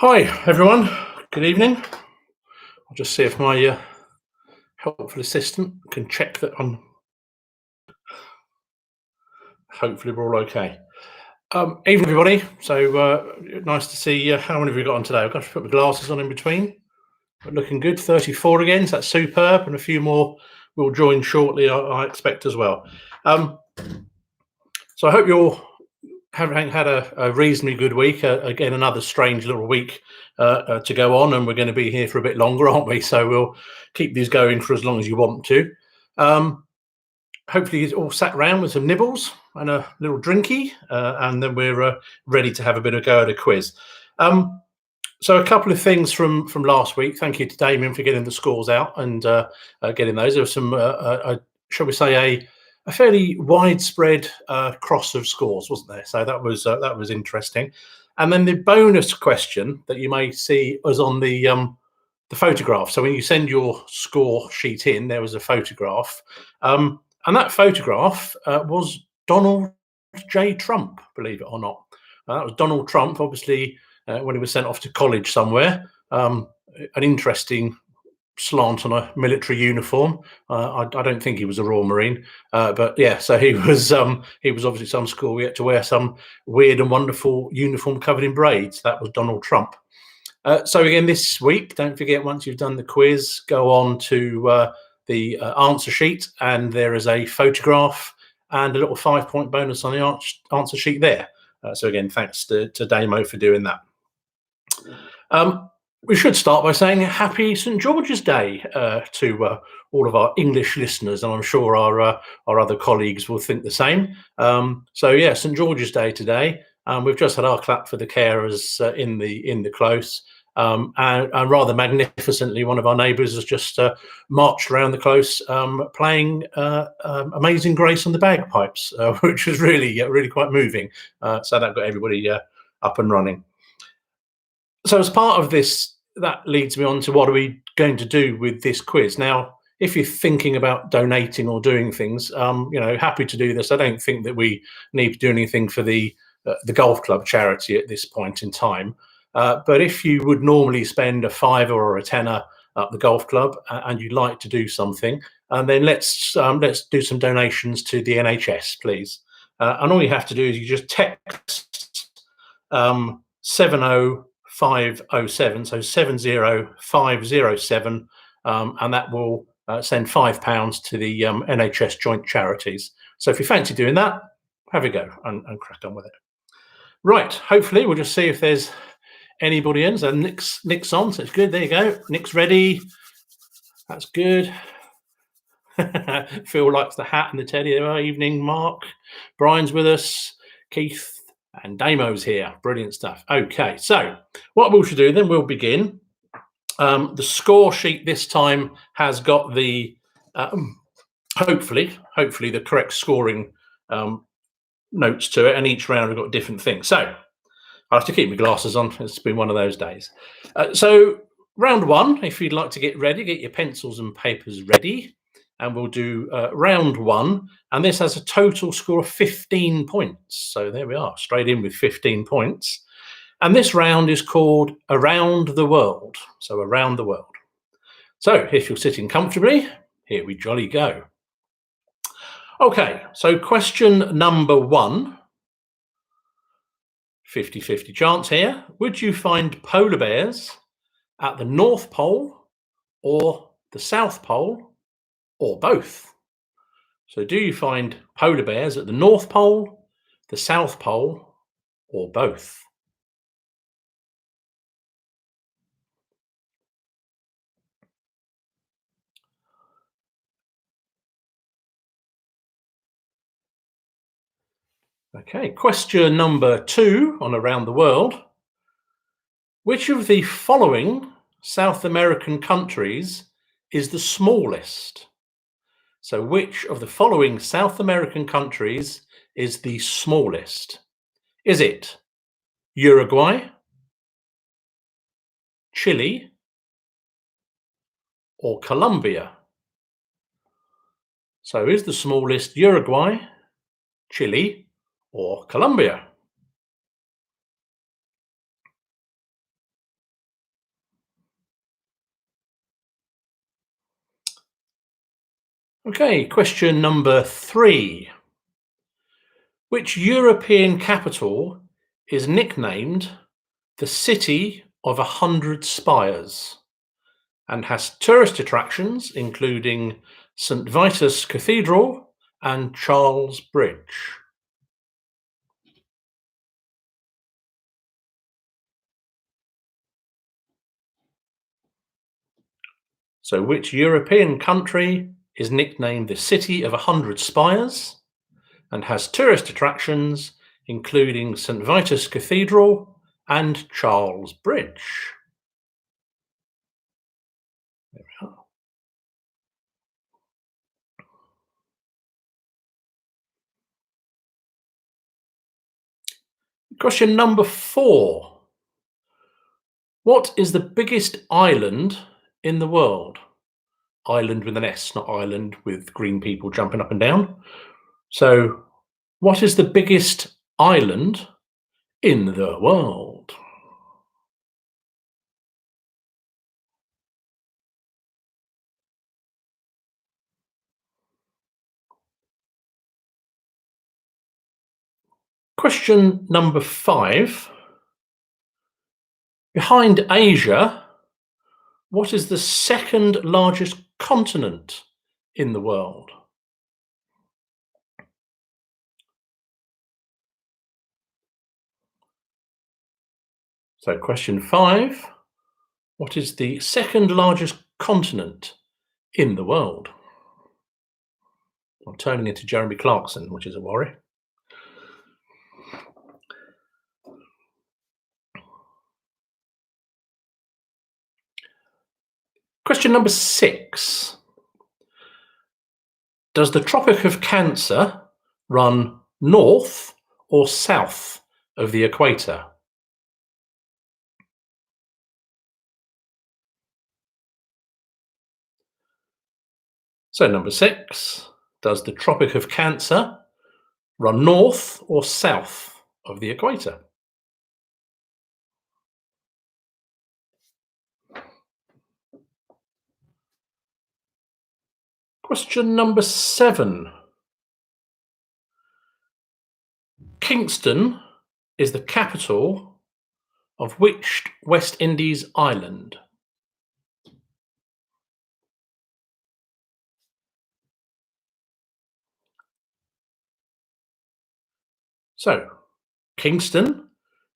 Hi everyone, good evening. I'll just see if my helpful assistant can check that I'm hopefully we're all okay. Evening everybody, so nice to see how many have we got on today? I've got to put my glasses on in between, but looking good, 34 again, so that's superb, and a few more will join shortly, I expect as well. So I hope you're having had a reasonably good week. Again, another strange little week to go on, and we're going to be here for a bit longer, aren't we? So we'll keep these going for as long as you want to. Hopefully, you all sat around with some nibbles and a little drinky, and then we're ready to have a bit of go at a quiz. So a couple of things from last week. Thank you to Damien for getting the scores out and getting those. There was some, shall we say, a fairly widespread cross of scores, wasn't there? So that was interesting. And then the bonus question that you may see was on the photograph. So when you send your score sheet in, there was a photograph, and that photograph was Donald J. Trump, believe it or not. That was Donald Trump, obviously, when he was sent off to college somewhere. An interesting slant on a military uniform. I don't think he was a Royal Marine, but yeah. So he was obviously some school. We had to wear some weird and wonderful uniform covered in braids. That was Donald Trump. So again, this week, don't forget, once you've done the quiz, go on to the answer sheet, and there is a photograph and a little 5-point bonus on the answer sheet there. So again, thanks to Damo for doing that. We should start by saying Happy St George's Day to all of our English listeners, and I'm sure our other colleagues will think the same. So yeah, St George's Day today. We've just had our clap for the carers in the close, and rather magnificently, one of our neighbours has just marched around the close playing "Amazing Grace" on the bagpipes, which was really quite moving. So that got everybody up and running. So as part of this, that leads me on to what are we going to do with this quiz now. If you're thinking about donating or doing things, happy to do this. I don't think that we need to do anything for the golf club charity at this point in time. But if you would normally spend a fiver or a tenner at the golf club and you'd like to do something, and then let's do some donations to the NHS, please. And all you have to do is you just text 70507, so 70507, and that will send £5 to the NHS joint charities. So if you fancy doing that, have a go and crack on with it. Right, hopefully we'll just see if there's anybody in. So Nick's on, so it's good. There you go. Nick's ready. That's good. Phil likes the hat and the teddy. Evening, Mark. Brian's with us. Keith and Damo's here. Brilliant stuff. Okay, so what we should do then, we'll begin. The score sheet this time has got the hopefully the correct scoring notes to it, and each round we've got different things. So I have to keep my glasses on. It's been one of those days. So round one, if you'd like to get ready, get your pencils and papers ready, and we'll do round one. And this has a total score of 15 points. So there we are, straight in with 15 points. And this round is called Around the World. So around the world. So if you're sitting comfortably, here we jolly go. Okay, so question number one. 50-50 chance here. Would you find polar bears at the North Pole or the South Pole or both? So do you find polar bears at the North Pole, the South Pole or both? Okay, question number two on Around the World. Which of the following South American countries is the smallest? So which of the following South American countries is the smallest? Is it Uruguay, Chile, or Colombia? So is the smallest Uruguay, Chile, or Colombia? Okay, question number 3. Which European capital is nicknamed the City of 100 Spires and has tourist attractions including St Vitus Cathedral and Charles Bridge? So, which European country is nicknamed the City of 100 Spires and has tourist attractions including St Vitus Cathedral and Charles Bridge? There we are. Question number 4. What is the biggest island in the world? Island with an S, not island with green people jumping up and down. So, what is the biggest island in the world? Question number 5. Behind Asia, what is the second largest continent in the world? So, question 5. What is the second largest continent in the world? I'm turning into Jeremy Clarkson, which is a worry. Question number 6. Does the Tropic of Cancer run north or south of the equator? So, number 6. Does the Tropic of Cancer run north or south of the equator? Question number 7. Kingston is the capital of which West Indies island? So, Kingston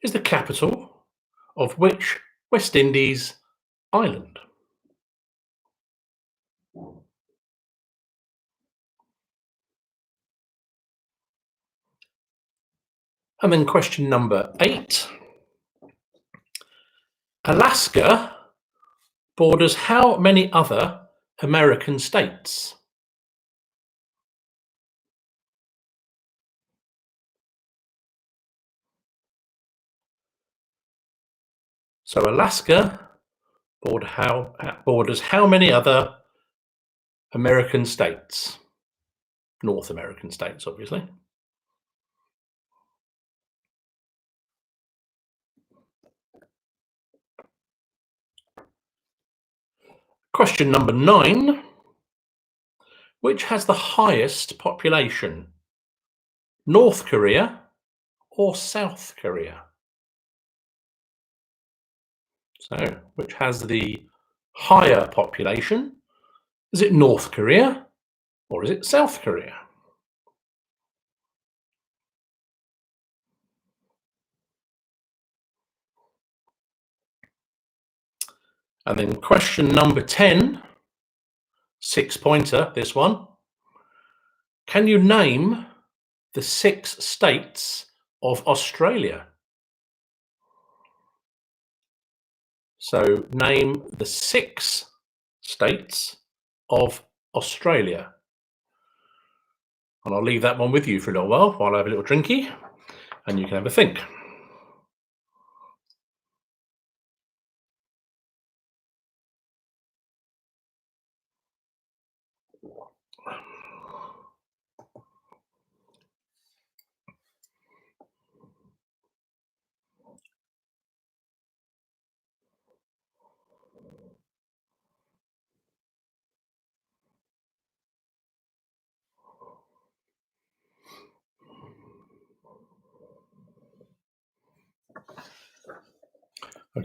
is the capital of which West Indies island? And then question number 8. Alaska borders how many other American states? So Alaska borders how many other American states? North American states, obviously. Question number 9. Which has the highest population? North Korea or South Korea? So, which has the higher population? Is it North Korea or is it South Korea? And then question number 10, 6-pointer, this one. Can you name the 6 states of Australia? So name the 6 states of Australia. And I'll leave that one with you for a little while I have a little drinky and you can have a think.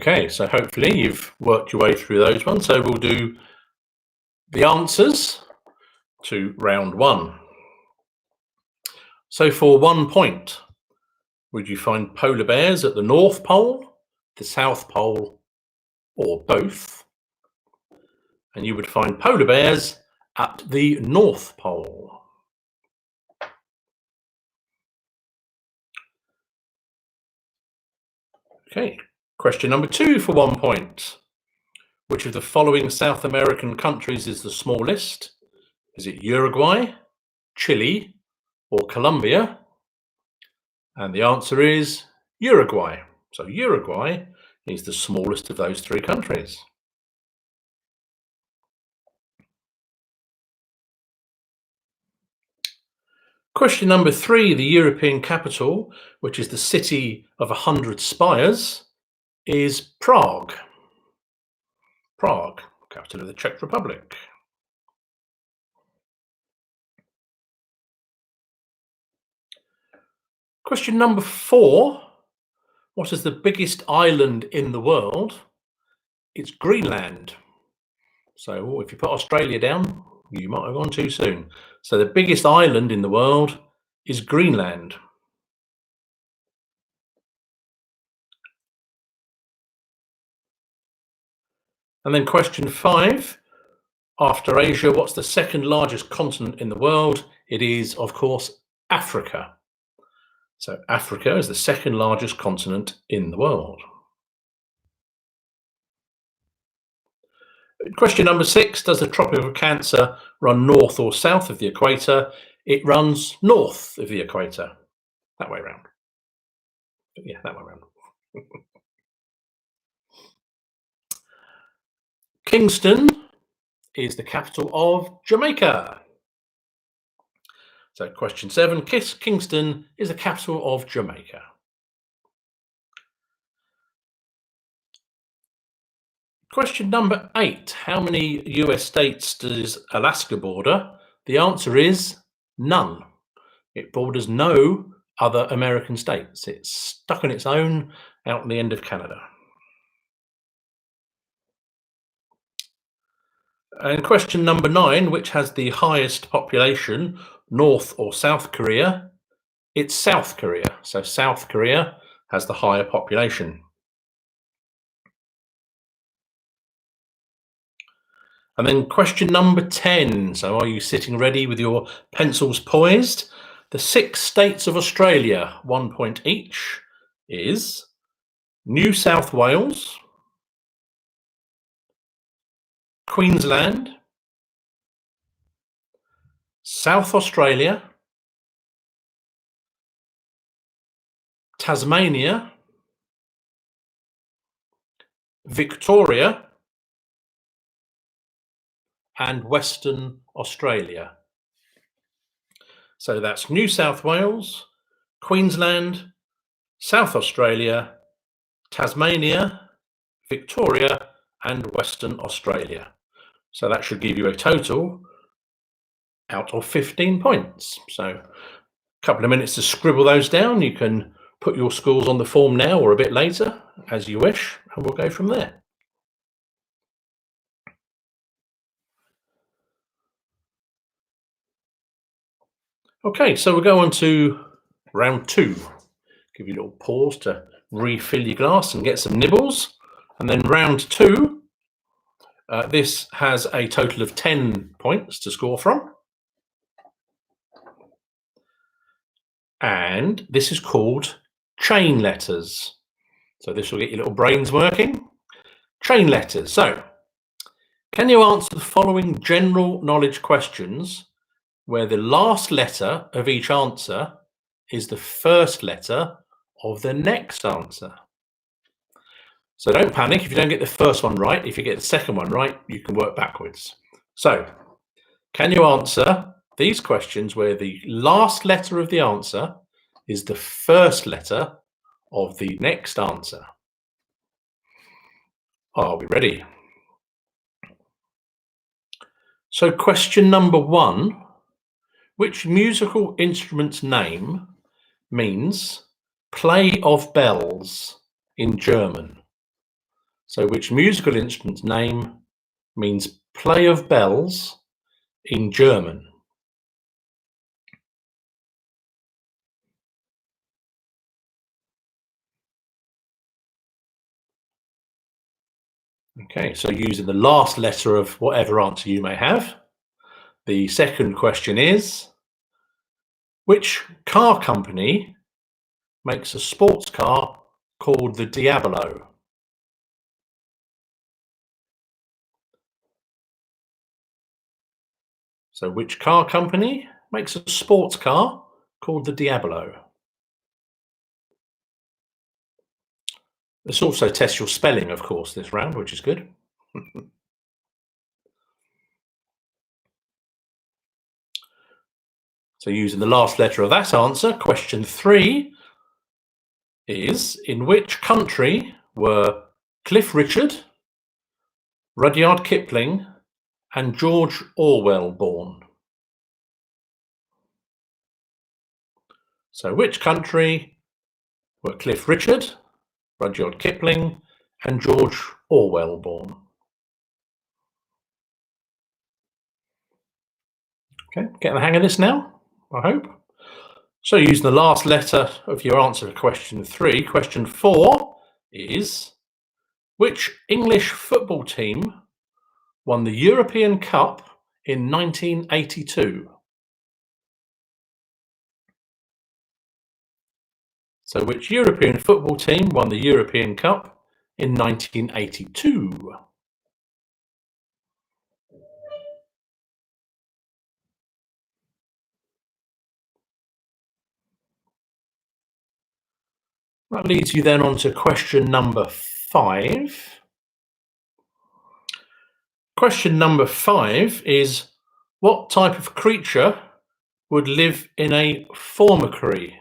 Okay, so hopefully you've worked your way through those ones. So we'll do the answers to round one. So for 1 point, would you find polar bears at the North Pole, the South Pole, or both? And you would find polar bears at the North Pole. Okay, question number 2 for 1 point. Which of the following South American countries is the smallest? Is it Uruguay, Chile, or Colombia? And the answer is Uruguay. So Uruguay is the smallest of those 3 countries. Question number 3, the European capital, which is the city of 100 spires, is Prague. Prague, capital of the Czech Republic. Question number 4, what is the biggest island in the world? It's Greenland. So if you put Australia down, you might have gone too soon. So the biggest island in the world is Greenland. And then question 5, after Asia, what's the second largest continent in the world? It is, of course, Africa. So Africa is the second largest continent in the world. Question number 6, does the tropic of Cancer run north or south of the equator? It runs north of the equator. That way around. Yeah, that way around. Kingston is the capital of Jamaica. So question 7, Kingston is the capital of Jamaica. Question number 8, how many US states does Alaska border? The answer is none. It borders no other American states. It's stuck on its own out in the end of Canada. And question number 9, which has the highest population, North or South Korea? It's South Korea. So South Korea has the higher population. And then question number 10. So are you sitting ready with your pencils poised? The 6 states of Australia, 1 point each, is New South Wales, Queensland, South Australia, Tasmania, Victoria, and Western Australia. So that's New South Wales, Queensland, South Australia, Tasmania, Victoria, and Western Australia. So that should give you a total out of 15 points. So a couple of minutes to scribble those down. You can put your scores on the form now or a bit later, as you wish, and we'll go from there. Okay, so we'll go on to round 2. Give you a little pause to refill your glass and get some nibbles. And then round 2, this has a total of 10 points to score from. And this is called chain letters. So this will get your little brains working. Chain letters. So can you answer the following general knowledge questions where the last letter of each answer is the first letter of the next answer? So don't panic if you don't get the first one right. If you get the second one right, you can work backwards. So can you answer these questions where the last letter of the answer is the first letter of the next answer? Are we ready? So question number 1, which musical instrument's name means play of bells in German? So which musical instrument's name means play of bells in German? Okay, so using the last letter of whatever answer you may have. The second question is, which car company makes a sports car called the Diablo? So which car company makes a sports car called the Diablo? This also tests your spelling, of course, this round, which is good. So using the last letter of that answer, question 3 is, in which country were Cliff Richard, Rudyard Kipling and George Orwell born? So which country were Cliff Richard, Rudyard Kipling and George Orwell born? Okay, getting the hang of this now, I hope. So using the last letter of your answer for question 3, question 4 is, which English football team won the European Cup in 1982? So which European football team won the European Cup in 1982? That leads you then on to question number 5. Question number 5 is, what type of creature would live in a formicary?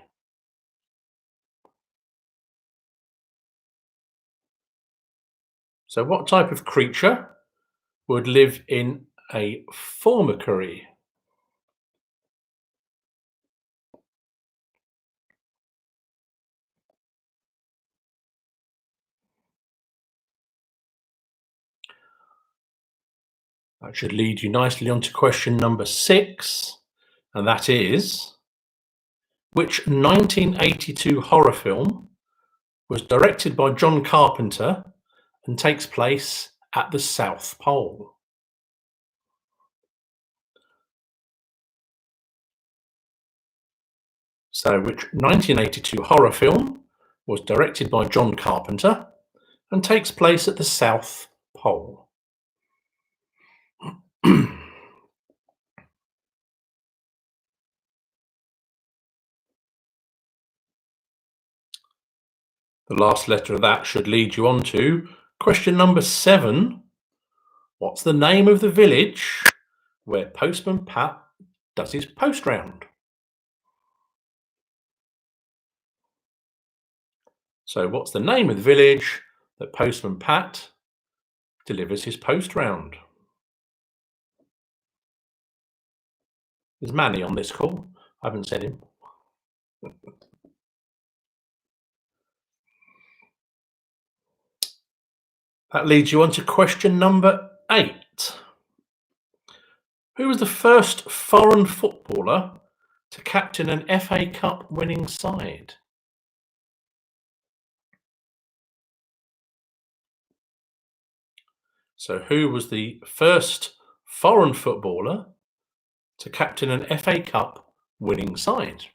So what type of creature would live in a formicary? That should lead you nicely on to question number 6, and that is, which 1982 horror film was directed by John Carpenter and takes place at the South Pole? So which 1982 horror film was directed by John Carpenter and takes place at the South Pole? The last letter of that should lead you on to question number 7. What's the name of the village where Postman Pat does his post round? So what's the name of the village that Postman Pat delivers his post round? There's Manny on this call. I haven't said him. That leads you on to question number 8. Who was the first foreign footballer to captain an FA Cup winning side? So who was the first foreign footballer to captain an FA Cup winning side?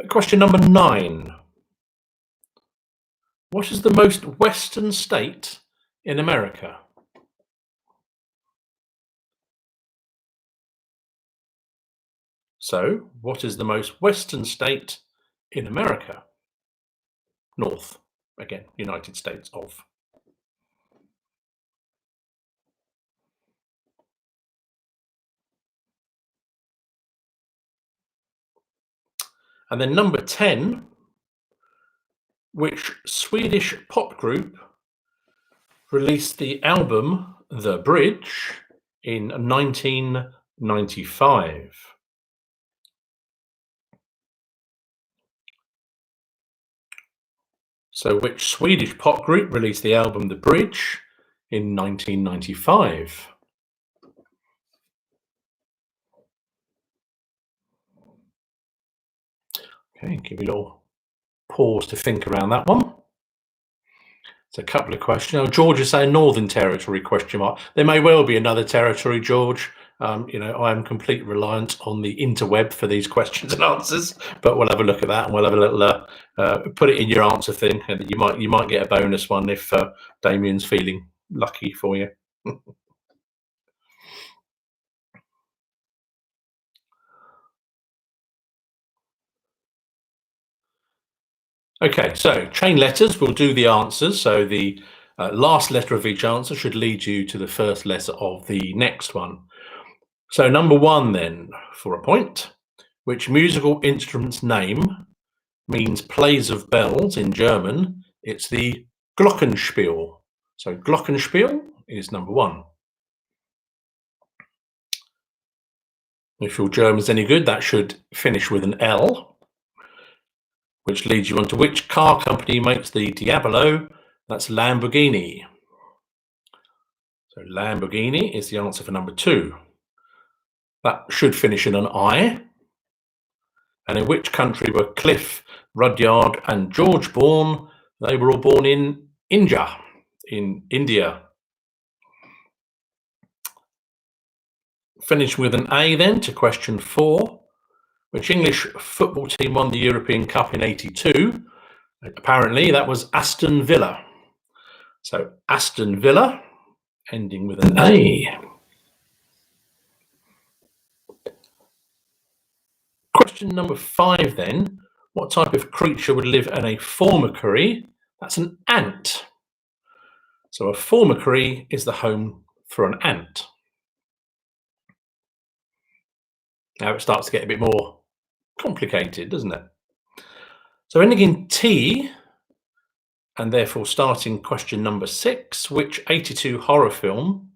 Question number 9. What is the most western state in America? So, what is the most western state in America? North, again, United States of. And then number 10, which Swedish pop group released the album The Bridge in 1995? So which Swedish pop group released the album The Bridge in 1995? Okay, give you a little pause to think around that one. It's a couple of questions. Now, George is saying Northern Territory, question mark. There may well be another territory, George. I am completely reliant on the interweb for these questions and answers, but we'll have a look at that and we'll have a little put it in your answer thing, and you might get a bonus one if Damien's feeling lucky for you. Okay, so chain letters will do the answers. So the last letter of each answer should lead you to the first letter of the next one. So number one then, for a point, which musical instrument's name means plays of bells in German? It's the Glockenspiel. So Glockenspiel is number one. If your German's any good, that should finish with an L, which leads you on to which car company makes the Diabolo? That's Lamborghini. So Lamborghini is the answer for number two. That should finish in an I. And in which country were Cliff, Rudyard, and George born? They were all born in India, in India. Finish with an A then to question four. Which English football team won the European Cup in '82? Apparently that was Aston Villa. So Aston Villa, ending with an A. Question number five then. What type of creature would live in a formicary? That's an ant. So a formicary is the home for an ant. Now it starts to get a bit more complicated, doesn't it? So ending in T, and therefore starting question number six, which '82 horror film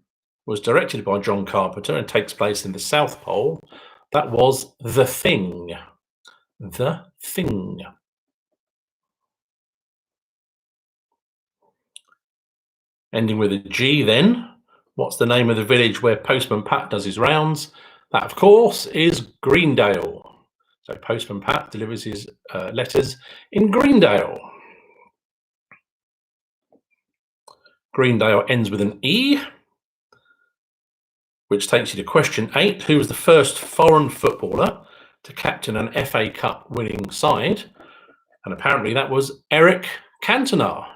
was directed by John Carpenter and takes place in the South Pole? That was The Thing. The Thing. Ending with a G then. What's the name of the village where Postman Pat does his rounds? That, of course, is Greendale. So Postman Pat delivers his letters in Greendale. Greendale ends with an E, which takes you to question 8. Who was the first foreign footballer to captain an FA Cup winning side? And apparently that was Eric Cantona.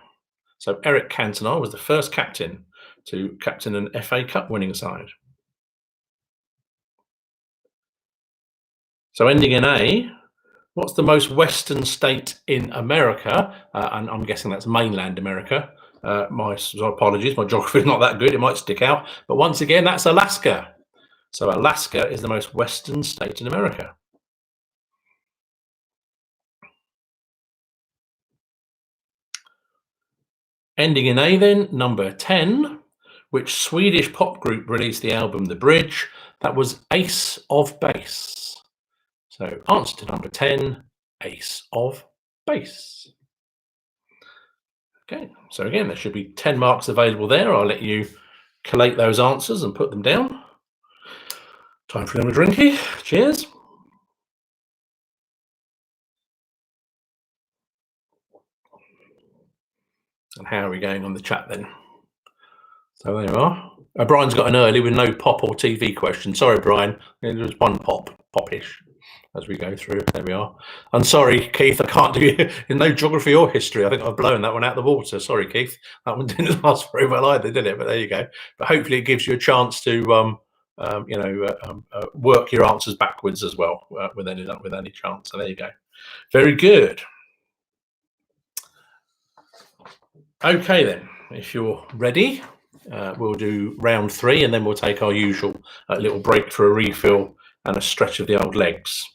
So Eric Cantona was the first captain to captain an FA Cup winning side. So ending in A, what's the most western state in America? And I'm guessing that's mainland America. My apologies, my geography is not that good. It might stick out. But once again, that's Alaska. So Alaska is the most western state in America. Ending in A then, number 10. Which Swedish pop group released the album The Bridge? That was Ace of Base. So answer to number 10, Ace of Base. Okay, so again, there should be 10 marks available there. I'll let you collate those answers and put them down. Time for another drinky. Cheers. And how are we going on the chat then? So there you are. Brian's got an early with no pop or TV question. Sorry, Brian. There was one popish as we go through. There we are. I'm sorry, Keith. I can't do no geography or history. I think I've blown that one out of the water. Sorry, Keith. That one didn't last very well either, did it? But there you go. But hopefully, it gives you a chance to, work your answers backwards as well with any chance. So there you go. Very good. Okay then, if you're ready, we'll do round 3 and then we'll take our usual little break for a refill and a stretch of the old legs.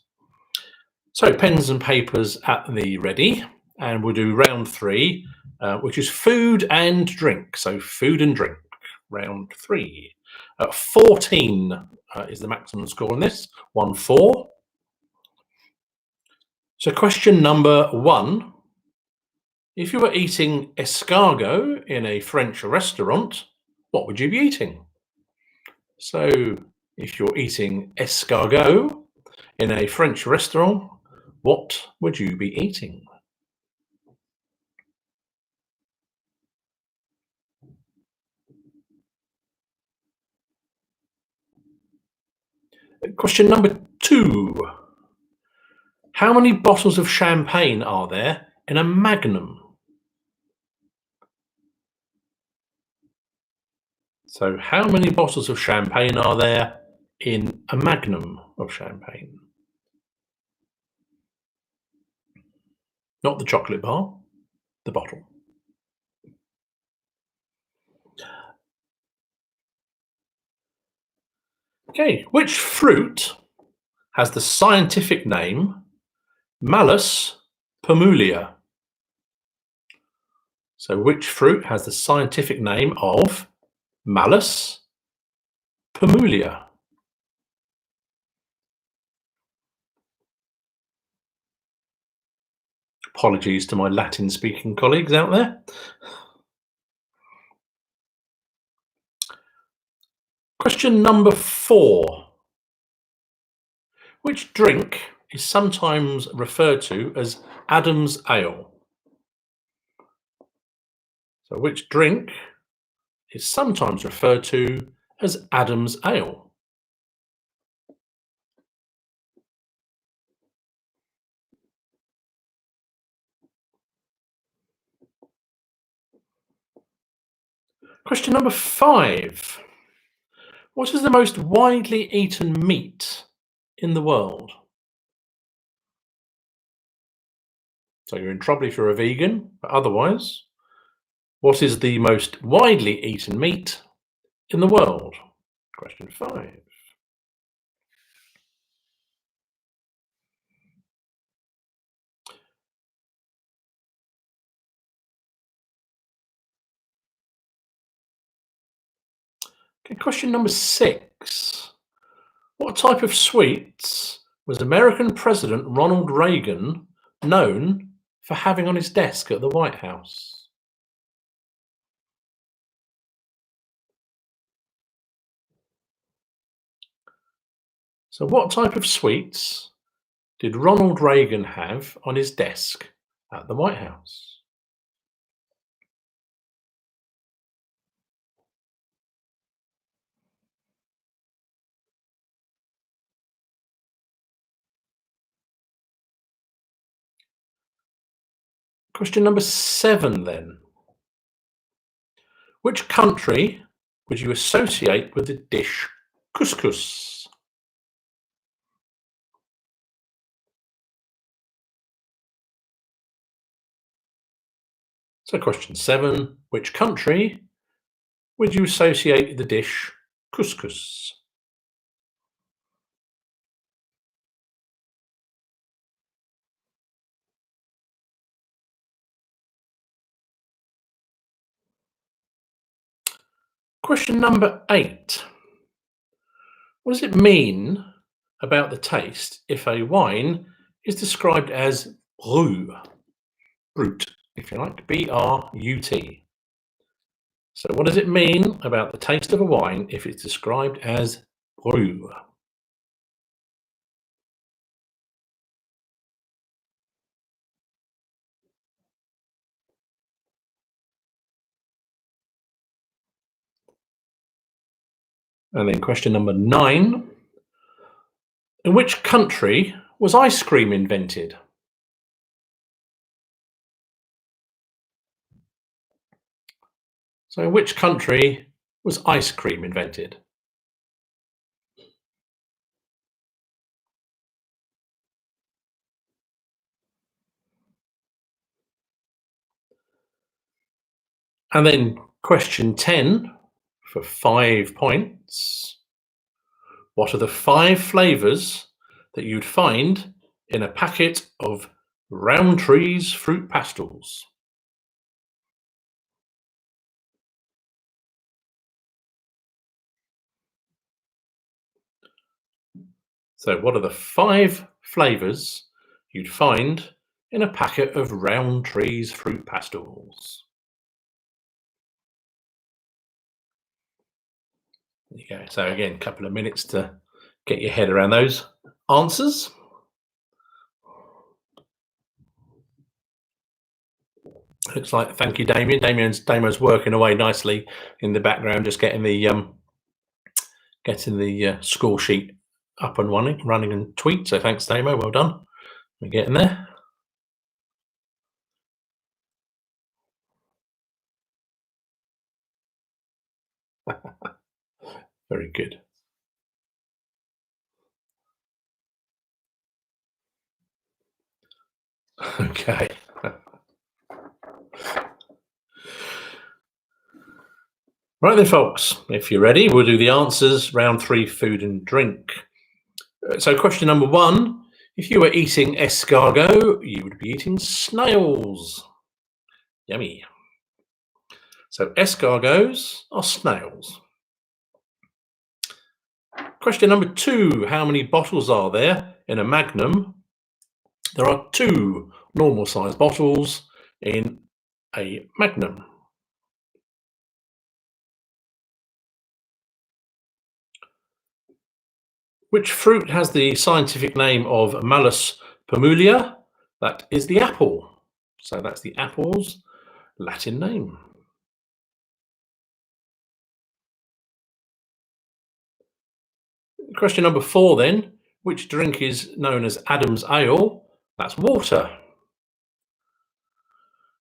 So pens and papers at the ready, and we'll do round 3, which is food and drink. So food and drink, round 3. 14 is the maximum score on this. 1-4. So question number 1. If you were eating escargot in a French restaurant, what would you be eating? So if you're eating escargot in a French restaurant, what would you be eating? Question number 2. How many bottles of champagne are there in a magnum? So how many bottles of champagne are there in a magnum of champagne? Not the chocolate bar, the bottle. Okay, which fruit has the scientific name Malus pamulia? So which fruit has the scientific name of Malus pamulia? Apologies to my Latin-speaking colleagues out there. Question number 4. Which drink is sometimes referred to as Adam's ale? So which drink is sometimes referred to as Adam's ale? Question number 5. What is the most widely eaten meat in the world? So you're in trouble if you're a vegan, but otherwise, what is the most widely eaten meat in the world? Question 5. Okay, question number 6. What type of sweets was American President Ronald Reagan known for having on his desk at the White House? So what type of sweets did Ronald Reagan have on his desk at the White House? Question number 7 then. Which country would you associate with the dish couscous? So question 7, which country would you associate the dish couscous? Question number 8. What does it mean about the taste if a wine is described as brut, if you like, B-R-U-T? So what does it mean about the taste of a wine if it's described as brut? And then question number 9. In which country was ice cream invented? So in which country was ice cream invented? And then question 10 for 5 points. What are the 5 flavours that you'd find in a packet of Roundtree's fruit pastels? So, what are the 5 flavours you'd find in a packet of Roundtree's fruit pastels? There you go. So, again, a couple of minutes to get your head around those answers. Looks like, thank you, Damien. Damien's working away nicely in the background, just getting the score sheet up and running and tweet. So thanks, Damo. Well done. We're getting there. Very good. Okay. Right then, folks, if you're ready, we'll do the answers, round 3, food and drink. So question number 1, if you were eating escargot, you would be eating snails. Yummy. So escargots are snails. Question number 2, how many bottles are there in a Magnum? There are 2 normal sized bottles in a Magnum. Which fruit has the scientific name of Malus pomula? That is the apple. So that's the apple's Latin name. Question number 4 then. Which drink is known as Adam's Ale? That's water.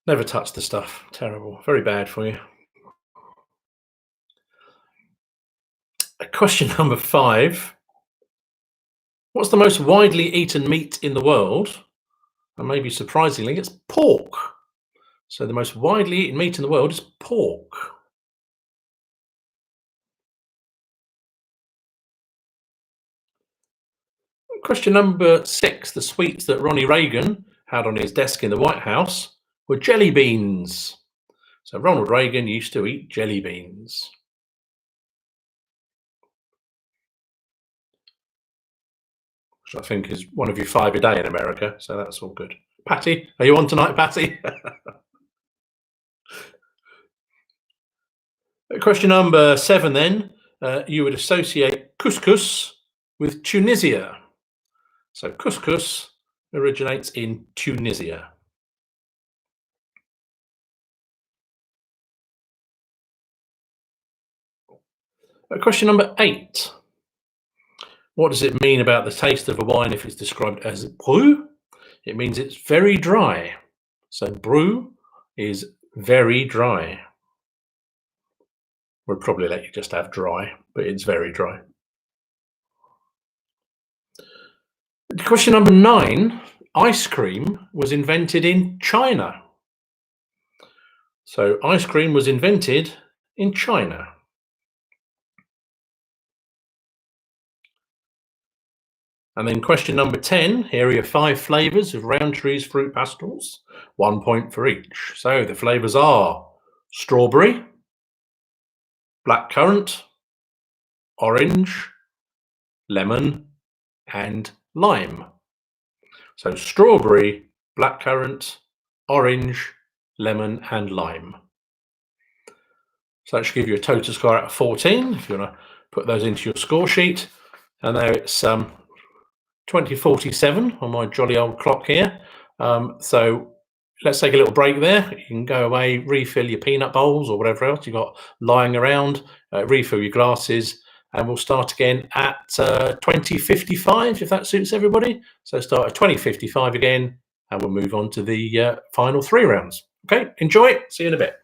Never touch the stuff. Terrible. Very bad for you. Question number 5. What's the most widely eaten meat in the world? And maybe surprisingly, it's pork. So the most widely eaten meat in the world is pork. Question number 6. The sweets that Ronnie Reagan had on his desk in the White House were jelly beans. So Ronald Reagan used to eat jelly beans. Which I think is one of your 5 a day in America. So that's all good. Patty, are you on tonight, Patty? Question number 7 then. You would associate couscous with Tunisia. So couscous originates in Tunisia. Question number 8. What does it mean about the taste of a wine if it's described as brut? It means it's very dry. So brut is very dry. We'll probably let you just have dry, but it's very dry. Question number 9. Ice cream was invented in China. So ice cream was invented in China. And then question number 10, here are your 5 flavours of Roundtree's fruit pastels, 1 point for each. So the flavours are strawberry, blackcurrant, orange, lemon, and lime. So strawberry, blackcurrant, orange, lemon, and lime. So that should give you a total score out of 14 if you want to put those into your score sheet. And now it's 20:47 on my jolly old clock here. So let's take a little break there. You can go away, refill your peanut bowls or whatever else you've got lying around, refill your glasses, and we'll start again at 20:55 if that suits everybody. So start at 20:55 again, and we'll move on to the final 3 rounds. Okay, enjoy. See you in a bit.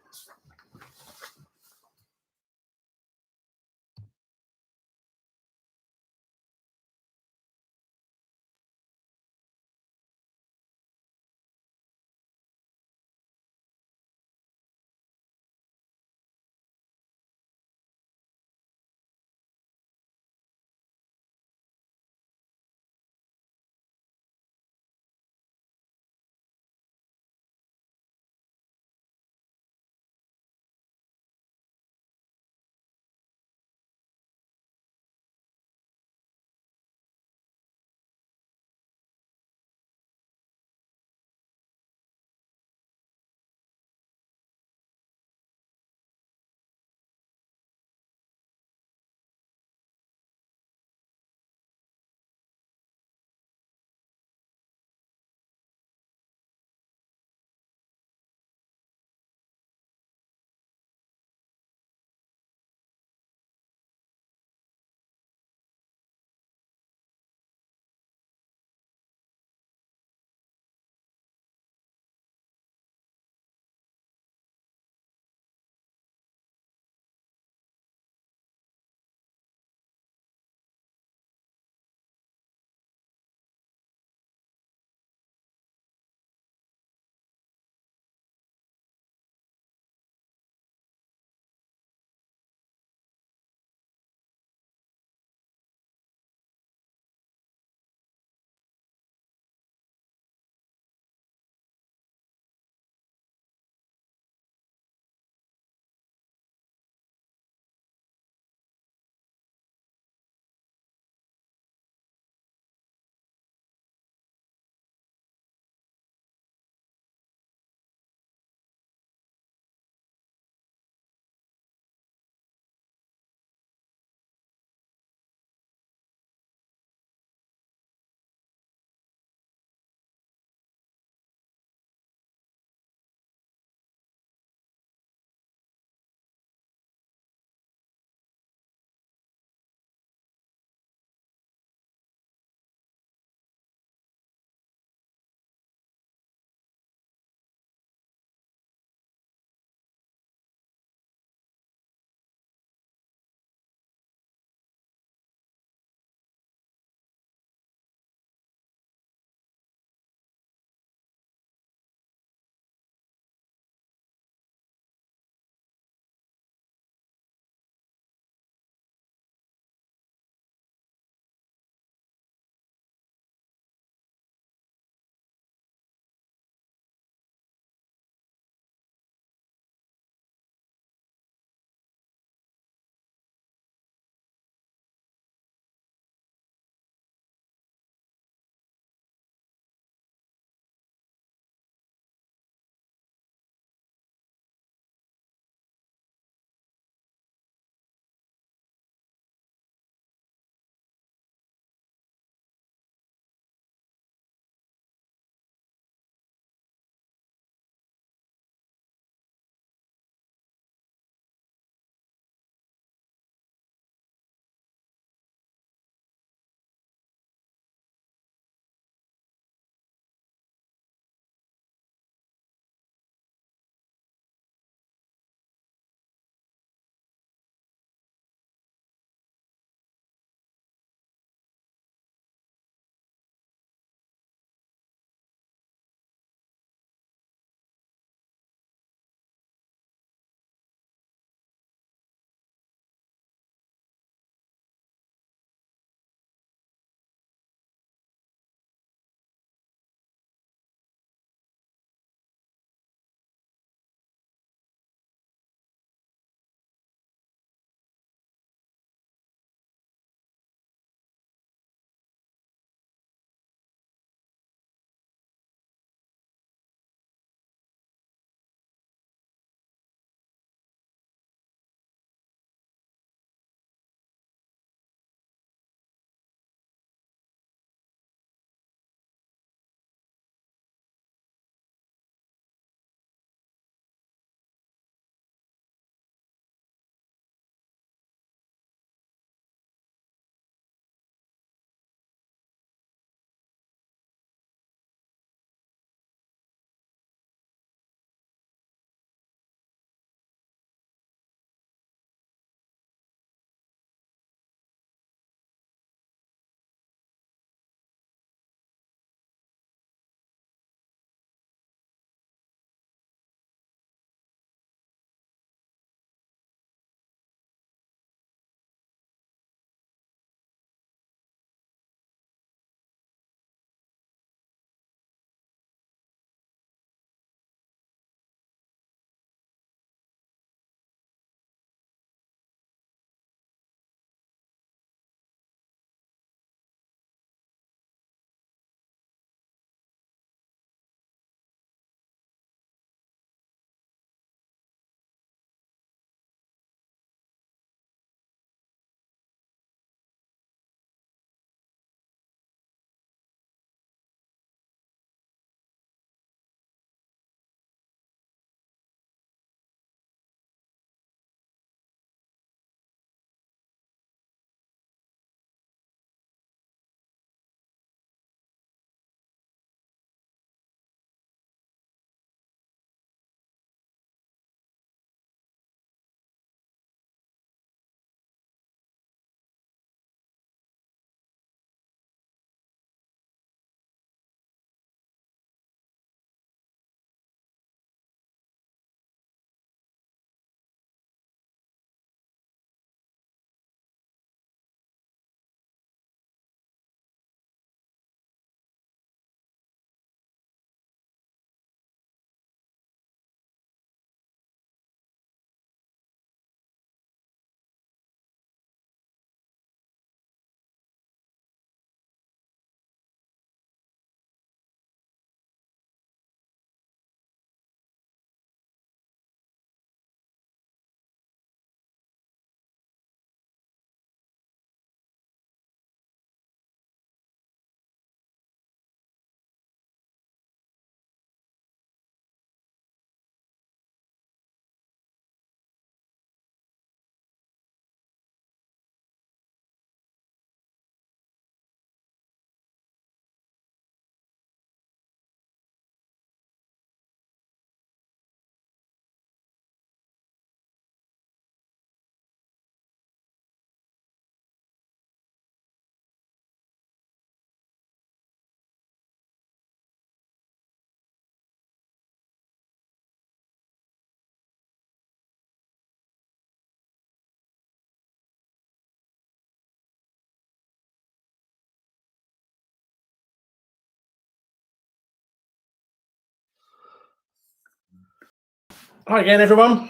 Hi again, everyone.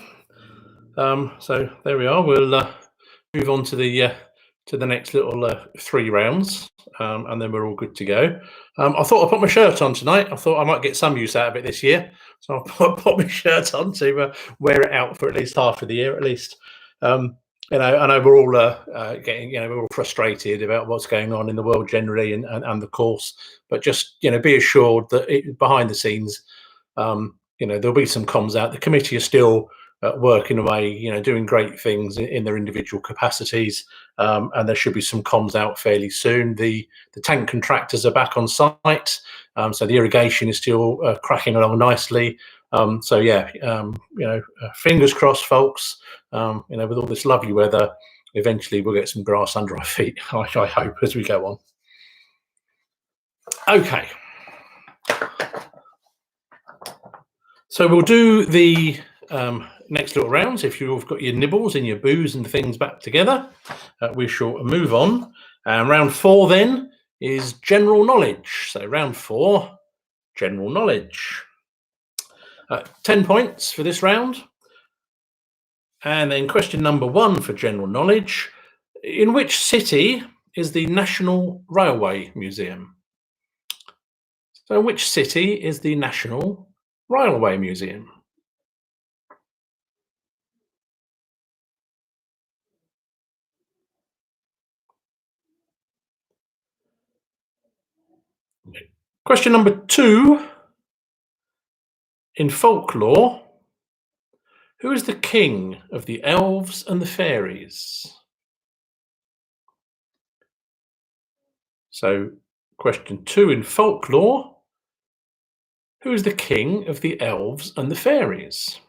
So there we are. We'll move on to the next little 3 rounds, and then we're all good to go. I thought I'd put my shirt on tonight. I thought I might get some use out of it this year, so I'll put my shirt on to wear it out for at least half of the year, at least. Um, I know we're all getting, we're all frustrated about what's going on in the world generally and the course, but just be assured that behind the scenes, there'll be some comms out. The committee are still working away, doing great things in their individual capacities, and there should be some comms out fairly soon. The tank contractors are back on site, so the irrigation is still cracking along nicely. So yeah, fingers crossed, folks. With all this lovely weather, eventually we'll get some grass under our feet. I hope as we go on. Okay. So we'll do the next little rounds. If you've got your nibbles and your boos and things back together, we shall move on. Round 4 then is general knowledge. So round 4, general knowledge. 10 points for this round. And then question number 1 for general knowledge. In which city is the National Railway Museum? So which city is the National Railway Museum? Question number 2. In folklore, who is the king of the elves and the fairies? So, question 2, in folklore, who is the king of the elves and the fairies?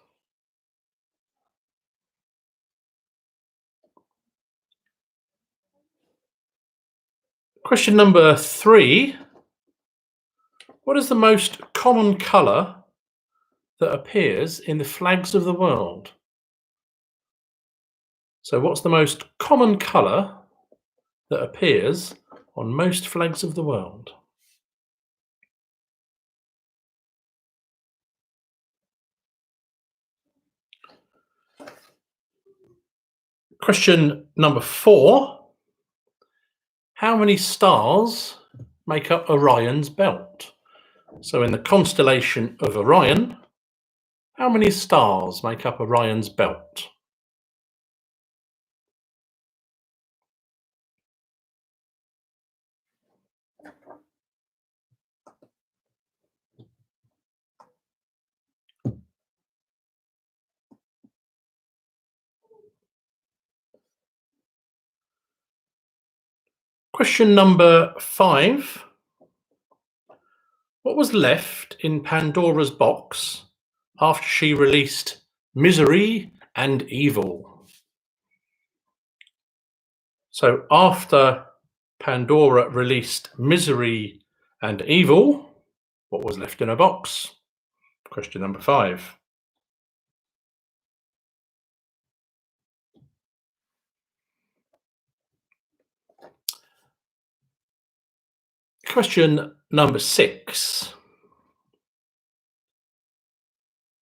Question number 3, what is the most common colour that appears in the flags of the world? So what's the most common colour that appears on most flags of the world? Question number 4, how many stars make up Orion's belt? So in the constellation of Orion, how many stars make up Orion's belt? Question number 5. What was left in Pandora's box after she released misery and evil? So after Pandora released misery and evil, what was left in her box? Question number 5. Question number 6.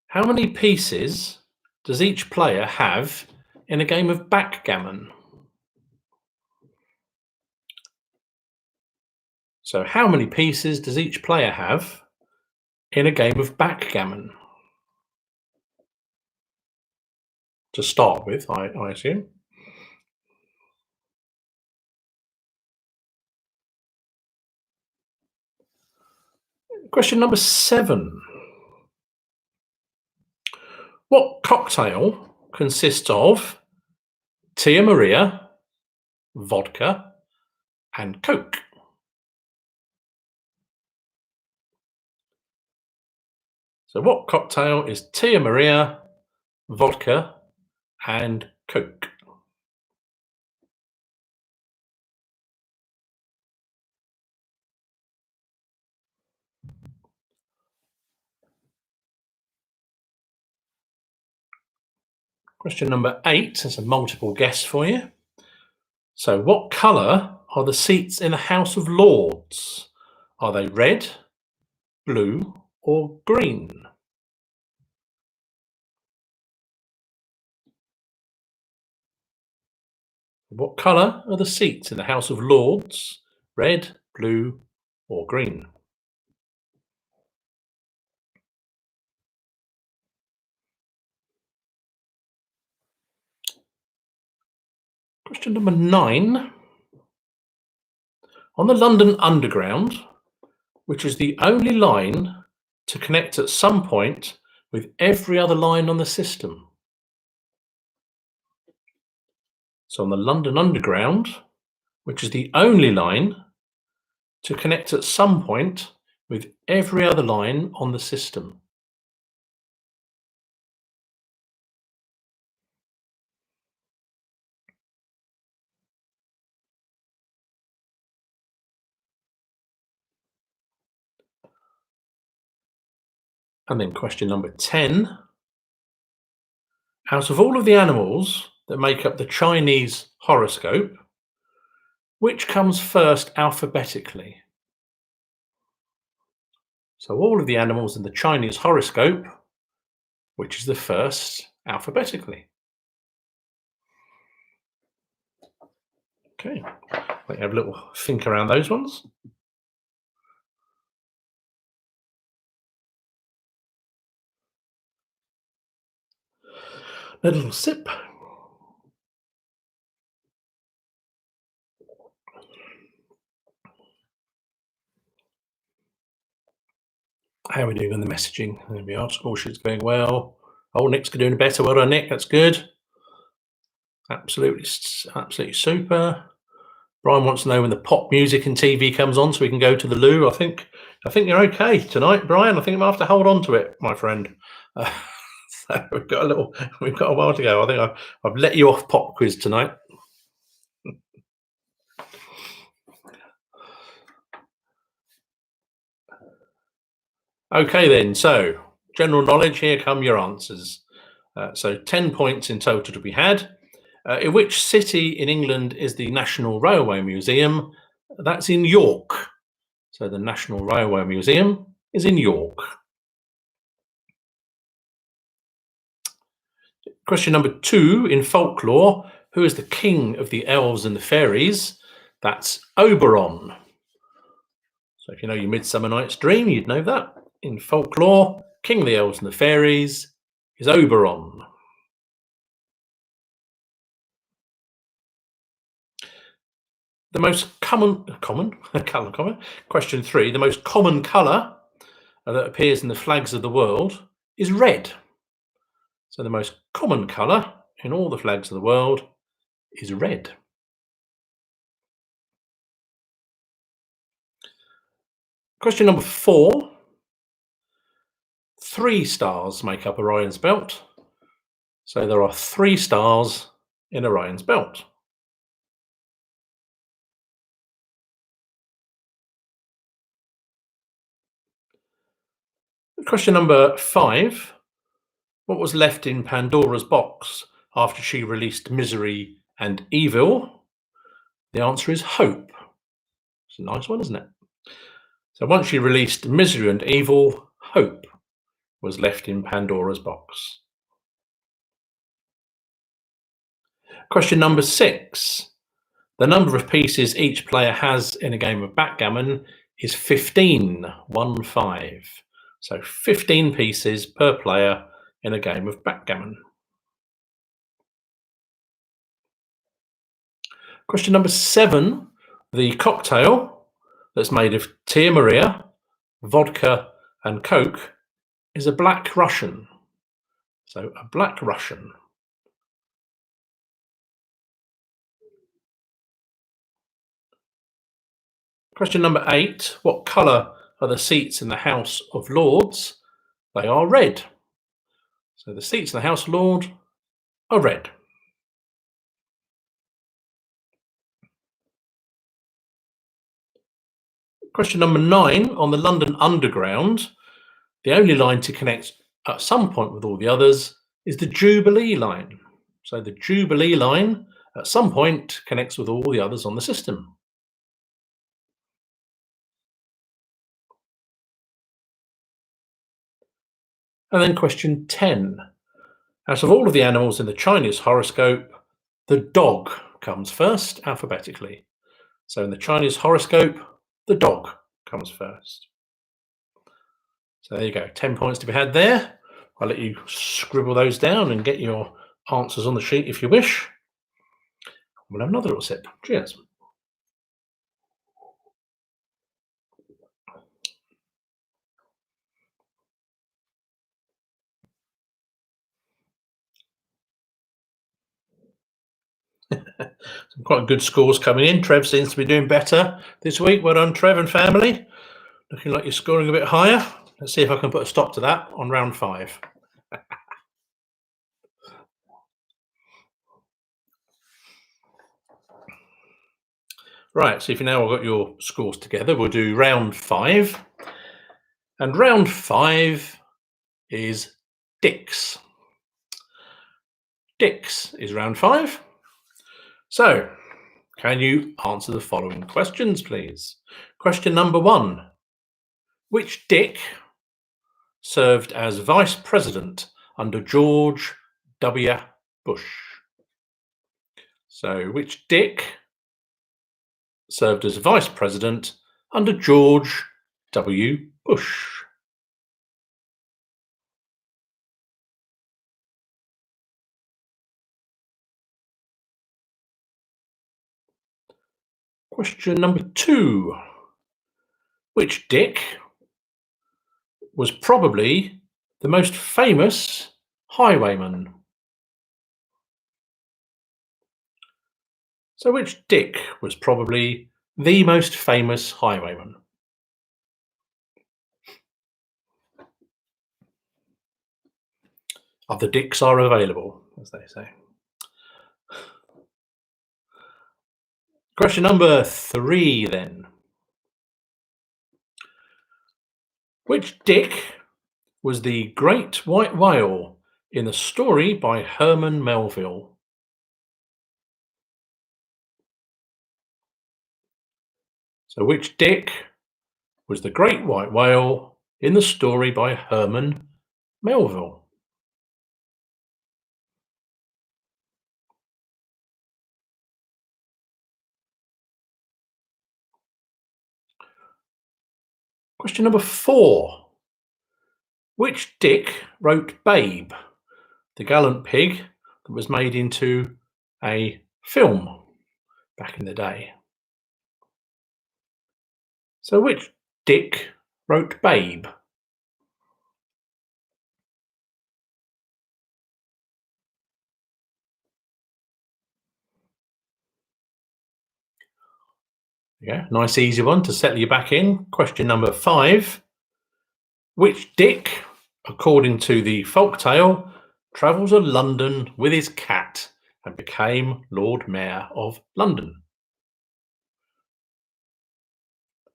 How many pieces does each player have in a game of backgammon? So how many pieces does each player have in a game of backgammon? To start with, I assume. Question number 7. What cocktail consists of Tia Maria, vodka, and Coke? So what cocktail is Tia Maria, vodka, and Coke? Question number 8 is a multiple guess for you. So what colour are the seats in the House of Lords? Are they red, blue, or green? What colour are the seats in the House of Lords? Red, blue, or green? Question number 9. On the London Underground, which is the only line to connect at some point with every other line on the system. So on the London Underground, which is the only line to connect at some point with every other line on the system. And then question number 10. Out of all of the animals that make up the Chinese horoscope, which comes first alphabetically? So all of the animals in the Chinese horoscope, which is the first alphabetically? Okay, let you have a little think around those ones. A little sip. How are we doing on the messaging? There we are. Score sheet's going well. Oh, Nick's doing better. Well done, Nick. That's good. Absolutely, absolutely super. Brian wants to know when the pop music and TV comes on, so we can go to the loo. I think you're okay tonight, Brian. I think I'm gonna have to hold on to it, my friend. So we've got a while to go. I think I've let you off pop quiz tonight. Okay then. So general knowledge. Here come your answers. So 10 points in total to be had. In which city in England is the National Railway Museum? That's in York. So the National Railway Museum is in York. Question number 2. In folklore, who is the king of the elves and the fairies? That's Oberon. So if you know your Midsummer Night's Dream, you'd know that. In folklore, king of the elves and the fairies is Oberon. The most common question 3. The most common colour that appears in the flags of the world is red. So the most common colour in all the flags of the world is red. Question number 4. 3 stars make up Orion's belt. So there are 3 stars in Orion's belt. Question number 5. What was left in Pandora's box after she released misery and evil? The answer is hope. It's a nice one, isn't it? So once she released misery and evil, hope was left in Pandora's box. Question number 6. The number of pieces each player has in a game of backgammon is 15, 1 5. So 15 pieces per player in a game of backgammon. Question number 7. The cocktail that's made of Tia Maria, vodka and Coke is a Black Russian. So a Black Russian. Question number 8. What colour are the seats in the House of Lords? They are red. So the seats in the House of Lords are red. Question number 9. On the London Underground, the only line to connect at some point with all the others is the Jubilee line. So the Jubilee line at some point connects with all the others on the system. And then question 10. Out of all of the animals in the Chinese horoscope, the dog comes first alphabetically. So in the Chinese horoscope, the dog comes first. So there you go, 10 points to be had there. I'll let you scribble those down and get your answers on the sheet if you wish. We'll have another little sip. Cheers. Some quite good scores coming in. Trev seems to be doing better this week. Well done, Trev and family. Looking like you're scoring a bit higher. Let's see if I can put a stop to that on round 5. Right, so if you now got your scores together, we'll do round 5. And round 5 is Dicks. Dicks is round 5. So, can you answer the following questions, please? Question number 1. Which Dick served as Vice President under George W. Bush? So, which Dick served as Vice President under George W. Bush? Question number 2. Which Dick was probably the most famous highwayman? So which Dick was probably the most famous highwayman? Other Dicks are available, as they say. Question number 3 then. Which Dick was the great white whale in the story by Herman Melville? So which Dick was the great white whale in the story by Herman Melville? Question number 4. Which Dick wrote Babe, the gallant pig that was made into a film back in the day? So which Dick wrote Babe? Yeah, nice easy one to settle you back in. Question number 5. Which Dick, according to the folk tale, travelled to London with his cat and became Lord Mayor of London?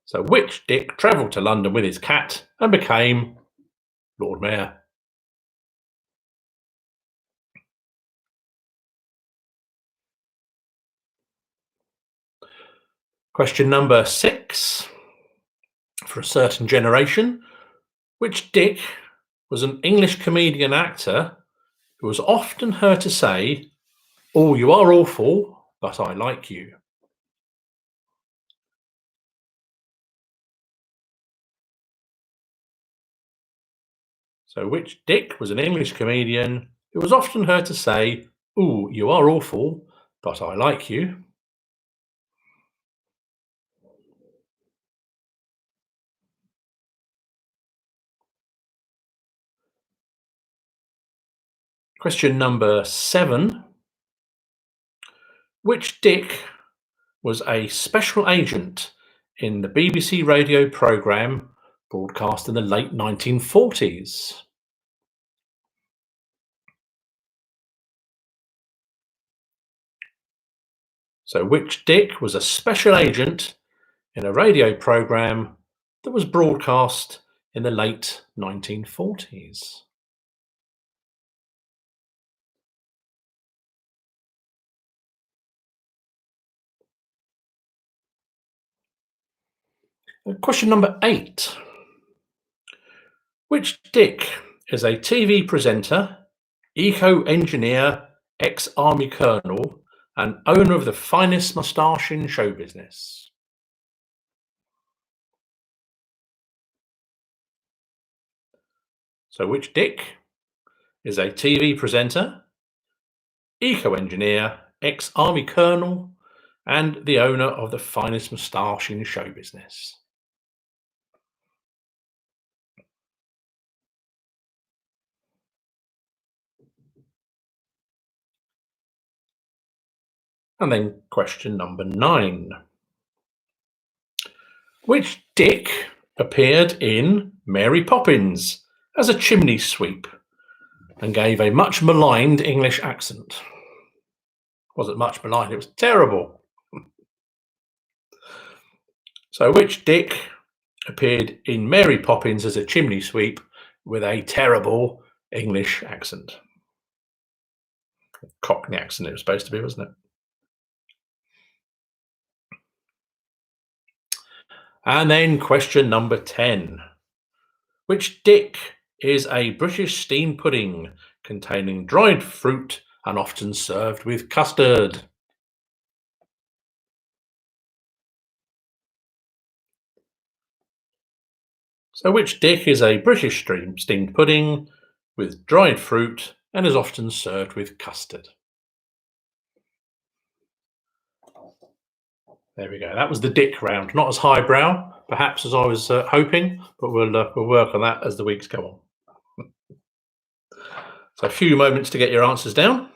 So which Dick travelled to London with his cat and became Lord Mayor? Question number 6. For a certain generation, which Dick was an English comedian actor who was often heard to say, "Oh, you are awful, but I like you"? So which Dick was an English comedian who was often heard to say, "Oh, you are awful, but I like you"? Question number 7. Which Dick was a special agent in the BBC radio programme broadcast in the late 1940s? So which Dick was a special agent in a radio programme that was broadcast in the late 1940s? Question number 8. Which Dick is a TV presenter, eco-engineer, ex-army colonel, and owner of the finest moustache in show business. So which Dick is a TV presenter, eco-engineer, ex-army colonel, and the owner of the finest moustache in show business? And then question number 9. Which Dick appeared in Mary Poppins as a chimney sweep and gave a much maligned English accent? Wasn't much maligned, it was terrible. So which Dick appeared in Mary Poppins as a chimney sweep with a terrible English accent? Cockney accent it was supposed to be, wasn't it? And then question number 10. Which Dick is a British steamed pudding containing dried fruit and often served with custard? So which Dick is a British steamed pudding with dried fruit and is often served with custard? There we go. That was the Dick round. Not as highbrow, perhaps, as I was hoping, but we'll work on that as the weeks go on. So a few moments to get your answers down.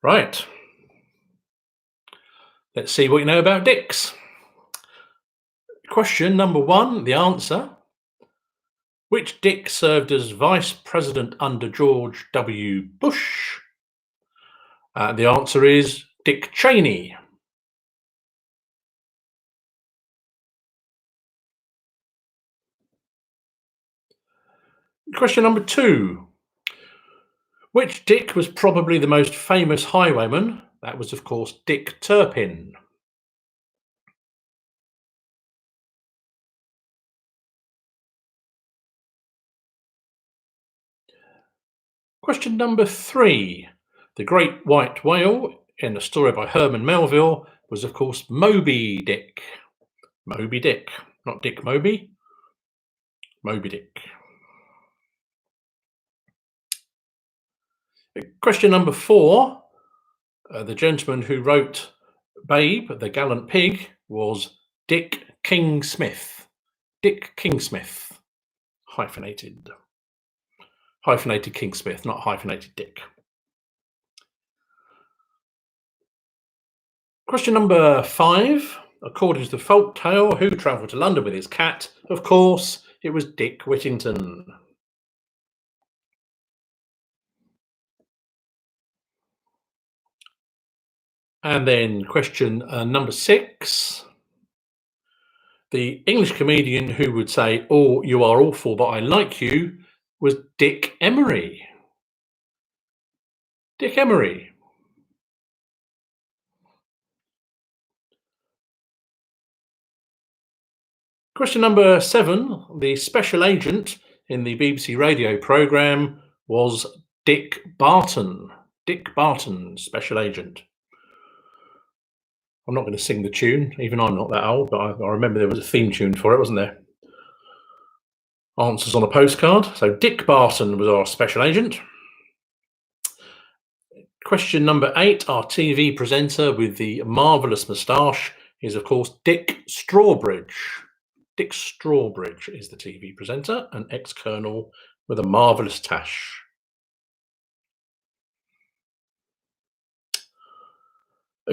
Right. Let's see what you know about Dicks. Question number 1, the answer. Which Dick served as Vice President under George W. Bush? The answer is Dick Cheney. Question number 2. Which Dick was probably the most famous highwayman? That was, of course, Dick Turpin. Question number 3. The great white whale in a story by Herman Melville was, of course, Moby Dick. Moby Dick, not Dick Moby. Moby Dick. Question number 4. The gentleman who wrote Babe, the Gallant Pig, was Dick King Smith. Dick King Smith. Hyphenated. Hyphenated King Smith, not hyphenated Dick. Question number 5. According to the folk tale, who travelled to London with his cat? Of course, it was Dick Whittington. And then question number 6. The English comedian who would say, "Oh, you are awful, but I like you," was Dick Emery. Dick Emery. Question number 7. The special agent in the BBC radio programme was Dick Barton. Dick Barton, special agent. I'm not going to sing the tune, even I'm not that old, but I remember there was a theme tune for it, wasn't there? Answers on a postcard. So Dick Barton was our special agent. Question number 8. Our TV presenter with the marvellous moustache is, of course, Dick Strawbridge. Dick Strawbridge is the TV presenter, an ex-colonel with a marvellous tash.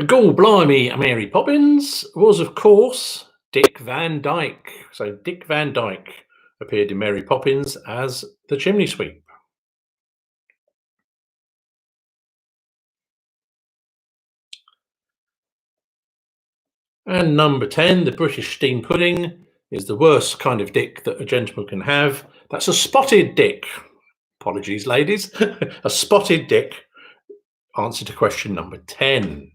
Gall blimey, Mary Poppins was, of course, Dick Van Dyke. So Dick Van Dyke appeared in Mary Poppins as the chimney sweep. And number 10, the British steamed pudding is the worst kind of dick that a gentleman can have. That's a spotted dick. Apologies, ladies. A spotted dick. Answer to question number 10.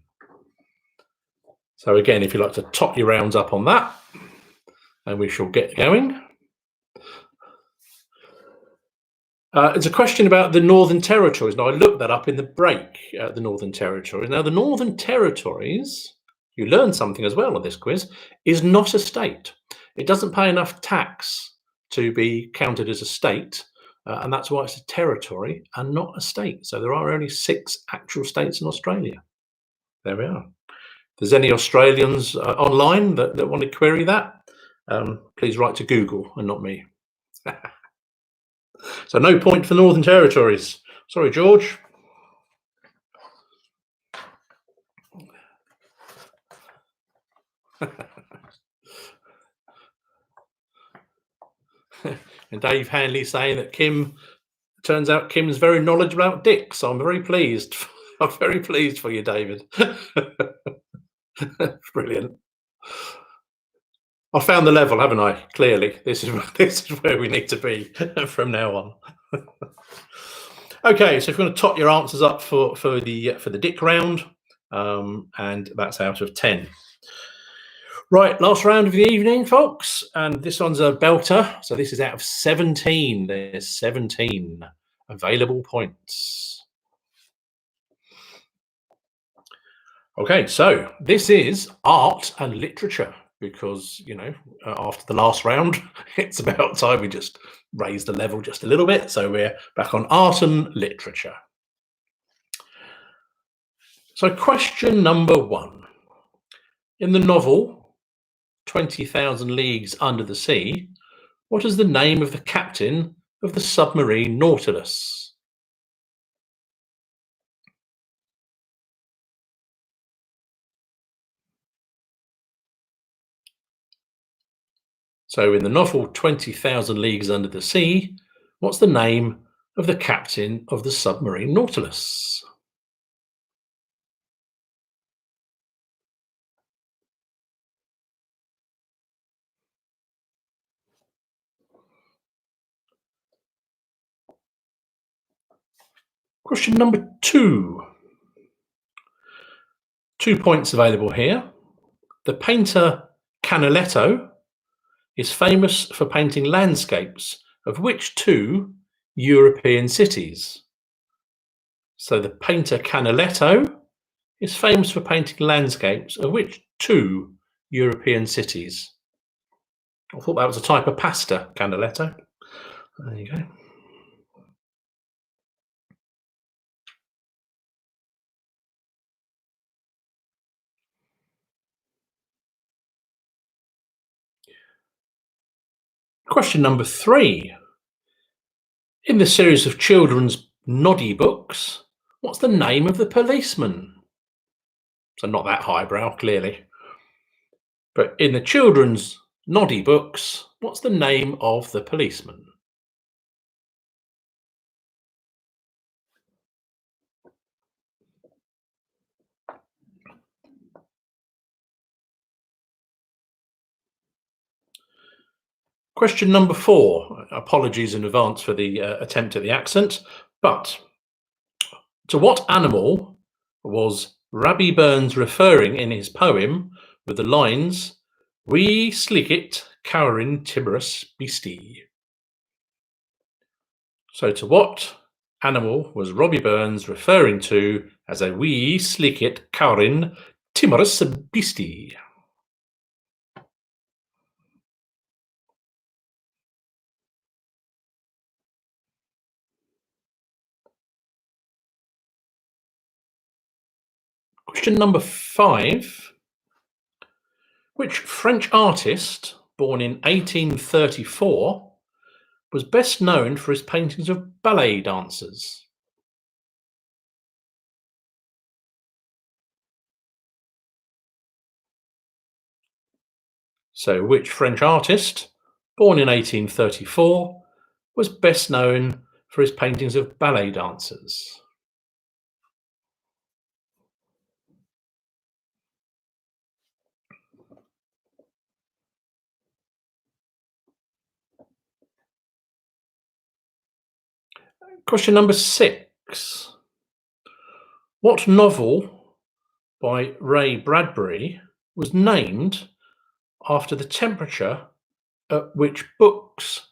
So again, if you'd like to top your rounds up on that. and we shall get going. It's a question about the Northern Territories. Now, I looked that up in the break, the Northern Territories. Now, the Northern Territories, you learn something as well on this quiz, is not a state. It doesn't pay enough tax to be counted as a state, and that's why it's a territory and not a state. So there are only 6 actual states in Australia. There we are. If there's any Australians online that want to query that, please write to Google and not me. So no point for Northern Territories. Sorry, George. And Dave Hanley saying that turns out Kim's very knowledgeable about dicks. So I'm very pleased. I'm very pleased for you, David. Brilliant. I found the level, haven't I? Clearly, this is where we need to be from now on. Okay, so if you want to top your answers up for the dick round, and that's out of 10. Right, last round of the evening, folks, and this one's a belter. So this is out of 17. There's 17 available points. Okay, so this is art and literature, because, you know, after the last round, it's about time we just raise the level just a little bit. So we're back on art and literature. So question number 1. In the novel 20,000 Leagues Under the Sea, what is the name of the captain of the submarine Nautilus? So in the novel 20,000 Leagues Under the Sea, what's the name of the captain of the submarine Nautilus? Question number 2. 2 points available here. The painter Canaletto is famous for painting landscapes of which 2 European cities? So the painter Canaletto is famous for painting landscapes of which 2 European cities? I thought that was a type of pasta, Canaletto. There you go. Question number 3. In the series of children's noddy books, what's the name of the policeman? So not that highbrow, clearly. But in the children's noddy books, what's the name of the policeman? Question number 4. Apologies in advance for the attempt at the accent, but to what animal was Rabbie Burns referring in his poem with the lines, "Wee slicket cowrin timorous beastie"? So to what animal was Robbie Burns referring to as a wee slicket cowrin timorous beastie? Question number 5. Which French artist, born in 1834, was best known for his paintings of ballet dancers? So which French artist, born in 1834, was best known for his paintings of ballet dancers? Question number 6. What novel by Ray Bradbury was named after the temperature which books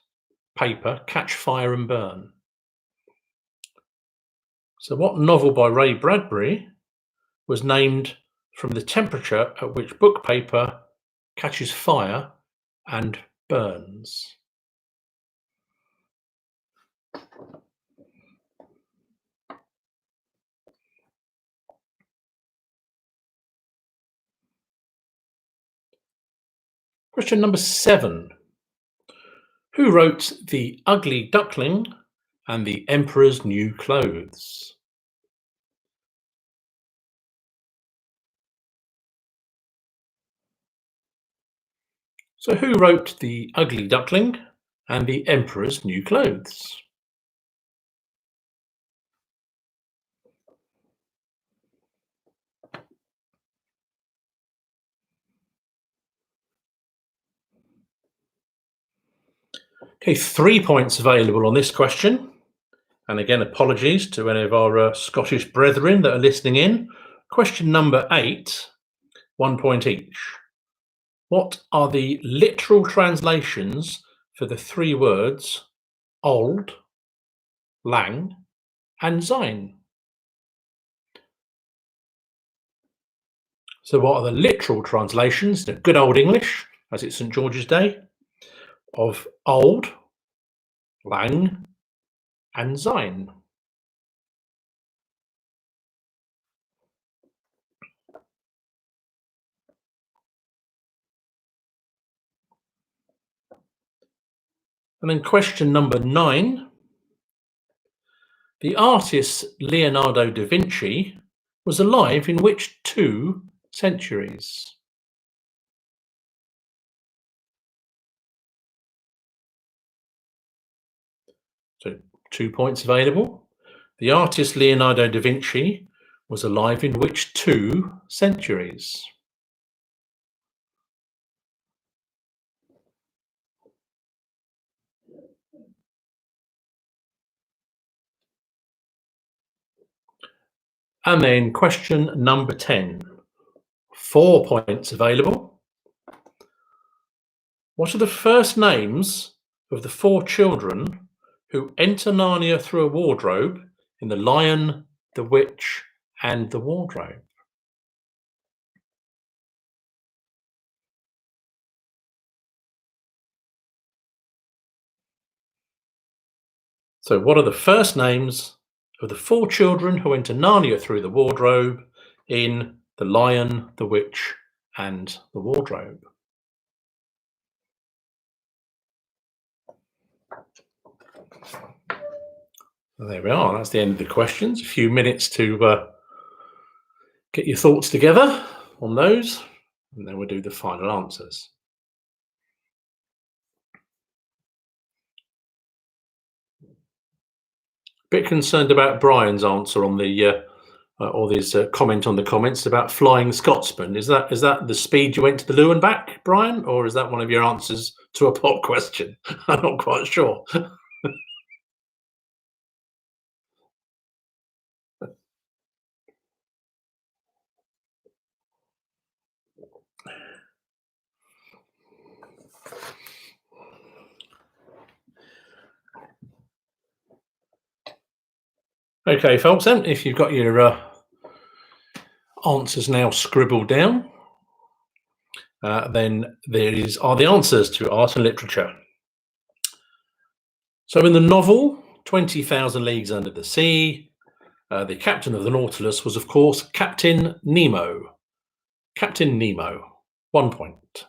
paper catch fire and burn? So what novel by Ray Bradbury was named from the temperature at which book paper catches fire and burns? Question number 7. Who wrote The Ugly Duckling and The Emperor's New Clothes? So who wrote The Ugly Duckling and The Emperor's New Clothes? Okay, 3 points available on this question. And again, apologies to any of our Scottish brethren that are listening in. Question number 8, 1 point each. What are the literal translations for the 3 words old, lang, and sein? So what are the literal translations, the good old English, as it's St George's Day, of old, lang, and sein? And then question number 9. The artist Leonardo da Vinci was alive in which 2 centuries? So 2 points available. The artist Leonardo da Vinci was alive in which 2 centuries? And then question number 10. 4 points available. What are the first names of the 4 children who enter Narnia through a wardrobe in The Lion, the Witch, and the Wardrobe? So what are the first names of the 4 children who enter Narnia through the wardrobe in The Lion, the Witch, and the Wardrobe? Well, there we are. That's the end of the questions. A few minutes to get your thoughts together on those, and then we'll do the final answers. Bit concerned about Brian's answer on the or his comment on the comments about Flying Scotsman. Is that the speed you went to the loo and back, Brian, or is that one of your answers to a pop question? I'm not quite sure. Okay, folks, then, if you've got your answers now scribbled down, then are the answers to art and literature. So in the novel 20,000 Leagues Under the Sea, the captain of the Nautilus was, of course, Captain Nemo. Captain Nemo, 1 point.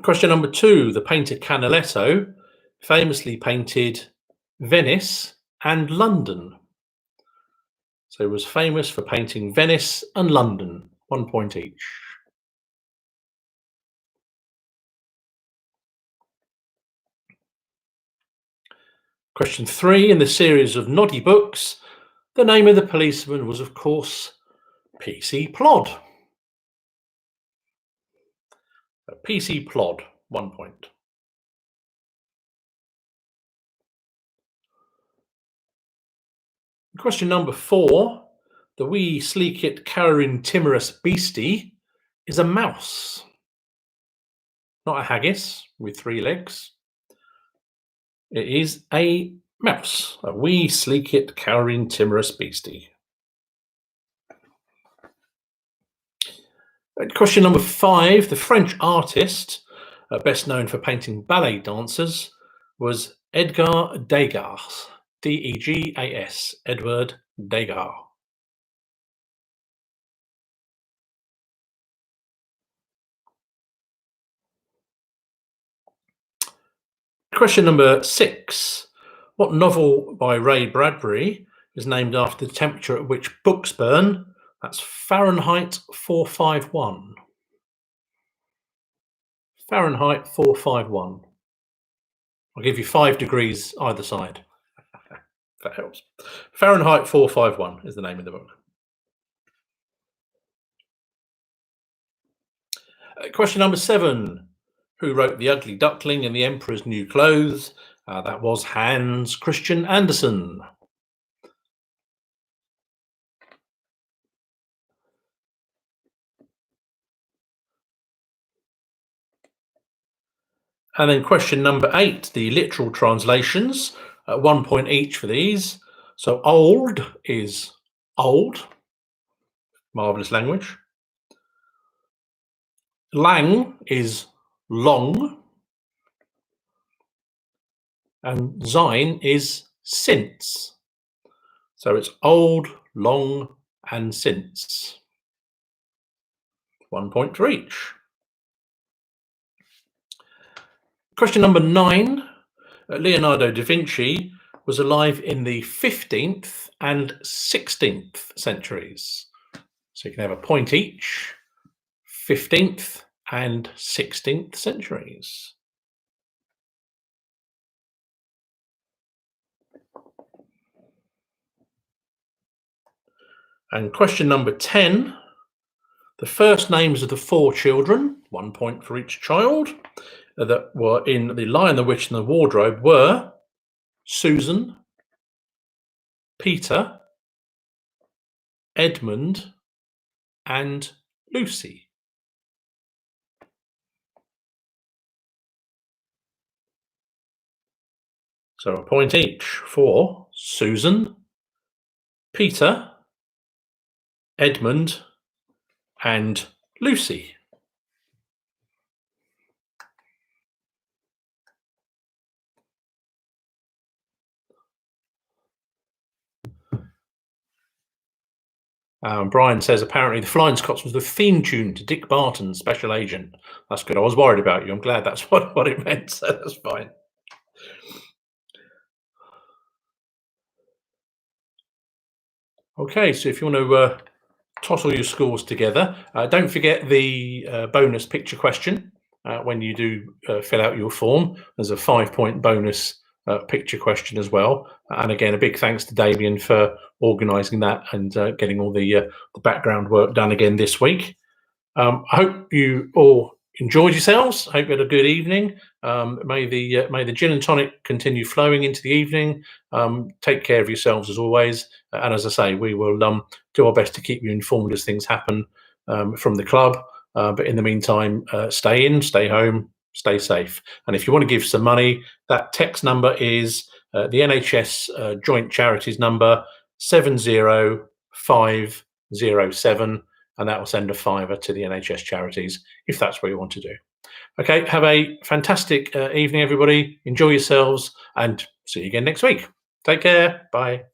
Question number 2. The painter Canaletto famously painted Venice and London. So he was famous for painting Venice and London, 1 point each. Question 3. In the series of Noddy books, the name of the policeman was, of course, PC Plod. PC Plod, 1 point. Question number 4. The wee sleekit carrin timorous beastie is a mouse? Not a haggis with 3 legs. It is a mouse, a wee, sleek-it, cowering, timorous beastie. Question number 5. The French artist, best known for painting ballet dancers, was Edgar Degas. Degas. Edward Degas. Question number 6. What novel by Ray Bradbury is named after the temperature at which books burn? That's Fahrenheit 451. Fahrenheit 451. I'll give you 5 degrees either side. If that helps. Fahrenheit 451 is the name of the book. Question number 7. Who wrote The Ugly Duckling and the Emperor's New Clothes? That was Hans Christian Andersen. And then question number 8, the literal translations, 1 point each for these. So old is old, marvellous language. Lang is long. And sein is since. So it's old, long, and since. 1 point for each. Question number 9. Leonardo da Vinci was alive in the 15th and 16th centuries. So you can have a point each. 15th and 16th centuries. And question number 10. The first names of the 4 children, 1 point for each child, that were in The Lion, the Witch and the Wardrobe were Susan, Peter, Edmund, and Lucy. So a point each for Susan, Peter, Edmund, and Lucy. Brian says apparently the Flying Scots was the theme tune to Dick Barton's Special Agent. That's good. I was worried about you. I'm glad that's what it meant, so that's fine. Okay, so if you want to toss all your scores together, don't forget the bonus picture question when you do fill out your form. There's a 5-point bonus picture question as well. And again, a big thanks to Damien for organising that and getting all the background work done again this week. I hope you all enjoyed yourselves. I hope you had a good evening. May the gin and tonic continue flowing into the evening. Take care of yourselves as always. And as I say, we will do our best to keep you informed as things happen from the club. But in the meantime, stay in, stay home, stay safe. And if you want to give some money, that text number is the NHS Joint Charities number 70507, and that will send a £5 to the NHS Charities if that's what you want to do. Okay, have a fantastic evening, everybody. Enjoy yourselves, and see you again next week. Take care. Bye.